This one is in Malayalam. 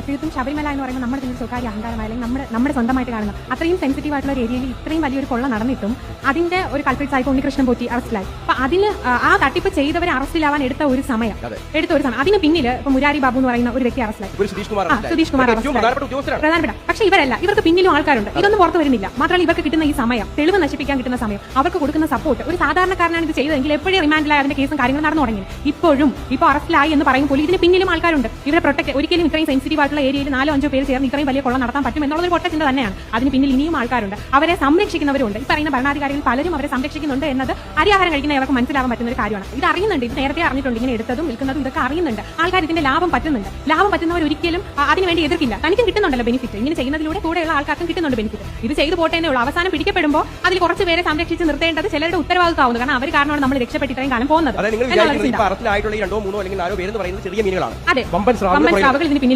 തീർത്തും ശബരിമല എന്ന് പറയുമ്പോൾ നമ്മുടെ തന്നെ സ്വകാര്യ അഹങ്കാരമായ അല്ലെങ്കിൽ നമ്മുടെ സ്വന്തമായിട്ട് കാണുന്ന അത്രയും സെൻസിറ്റീവ് ആയിട്ടുള്ള ഒരു ഏരിയയിൽ ഇത്രയും വലിയൊരു കൊള്ള നടന്നിട്ടും അതിന്റെ ഒരു കൾപ്രിറ്റ്സ് ആയി ഉണ്ണികൃഷ്ണൻ പോറ്റി അറസ്റ്റിലായി. അപ്പൊ അതിന് ആ തട്ടിപ്പ് ചെയ്തവരെ അറസ്റ്റിലാവാൻ എടുത്ത ഒരു സമയം അതിന് പിന്നിൽ ഇപ്പൊ മുരാരി ബാബു എന്ന് പറയുന്ന ഒരു വ്യക്തി അറസ്റ്റിലായി, സുധീഷ് കുമാർ പ്രധാനപ്പെട്ട. പക്ഷേ ഇവർക്ക് പിന്നിലും ആൾക്കാരുണ്ട്. ഇതൊന്നും പുറത്തു വരുന്നില്ല. മാത്രമല്ല ഇവർക്ക് കിട്ടുന്ന ഈ സമയം, തെളിവ് നശിപ്പിക്കാൻ കിട്ടുന്ന സമയം, അവർക്ക് കൊടുക്കുന്ന സപ്പോർട്ട്, ഒരു സാധാരണക്കാരനാണ് ഇത് ചെയ്തതെങ്കിൽ എപ്പോഴും റിമാൻഡിലായി അതിന്റെ കേസും കാര്യങ്ങളും നടന്നു തുടങ്ങി. ഇപ്പോൾ അറസ്റ്റിലായി എന്ന് പറയുമ്പോൾ ഇതിന് പിന്നിലും ആൾക്കാരുണ്ട്. ഇവരെ പ്രൊട്ടക്ട് ഒരിക്കലും ഇത്രയും സെൻസിറ്റീവ് ആയിട്ടുള്ള ഏരിയയിൽ 4-5 പേര് ചേർന്ന് ഇത്രയും വലിയ കൊള്ള നടത്താൻ പറ്റും എന്നുള്ളൊരു പൊട്ട ചിന്ത തന്നെയാണ്. അതിന് പിന്നിൽ ഇനിയും ആൾക്കാരുണ്ട്. അവരെ സംരക്ഷിക്കുന്നവരുണ്ട്. ഈ പറയുന്ന ഭരണാധികാരികൾ പലരും അവരെ സംരക്ഷിക്കുന്നുണ്ട് എന്നത് അരിയാഹാരം കഴിക്കുന്ന ഇവർക്ക് മനസ്സിലാവാൻ പറ്റുന്ന ഒരു കാര്യമാണ്. ഇത് അറിയുന്നുണ്ട്. ഇത് നേരത്തെ അറിഞ്ഞിട്ടുണ്ട്. ഇങ്ങനെ എടുത്തതും വിൽക്കുന്നതും ഇതൊക്കെ അറിയുന്നുണ്ട്. ആൾക്കാർ ഇതിന്റെ ലാഭം പറ്റുന്നവർ ഒരിക്കലും അതിനുവേണ്ടി എതിർക്കില്ല. തനിക്കും കിട്ടുന്നുണ്ടല്ലോ ബെനിഫിറ്റ്. ഇങ്ങനെ ചെയ്യുന്നതിലൂടെ കൂടെയുള്ള ആൾക്കാർക്കും കിട്ടുന്നുണ്ട് ബെനിഫിറ്റ്. ഇത് ചെയ്തു പോട്ടേന്നേ ഉള്ളൂ. അവസാനം പിടിക്കപ്പെടുമ്പോൾ അതിൽ കുറച്ച് പേരെ സംരക്ഷിച്ച് നിർത്തേണ്ടത് ചിലരുടെ ഉത്തരവാദിത്തമാവുന്നു. കാരണം അവർ കാരണമാണ് നമ്മൾ രക്ഷപ്പെട്ട് ഇത്രയും കാലം പോകുന്നത്. അതെ, വമ്പൻ സ്രാവുകൾ ഇതിന് പിന്നിൽ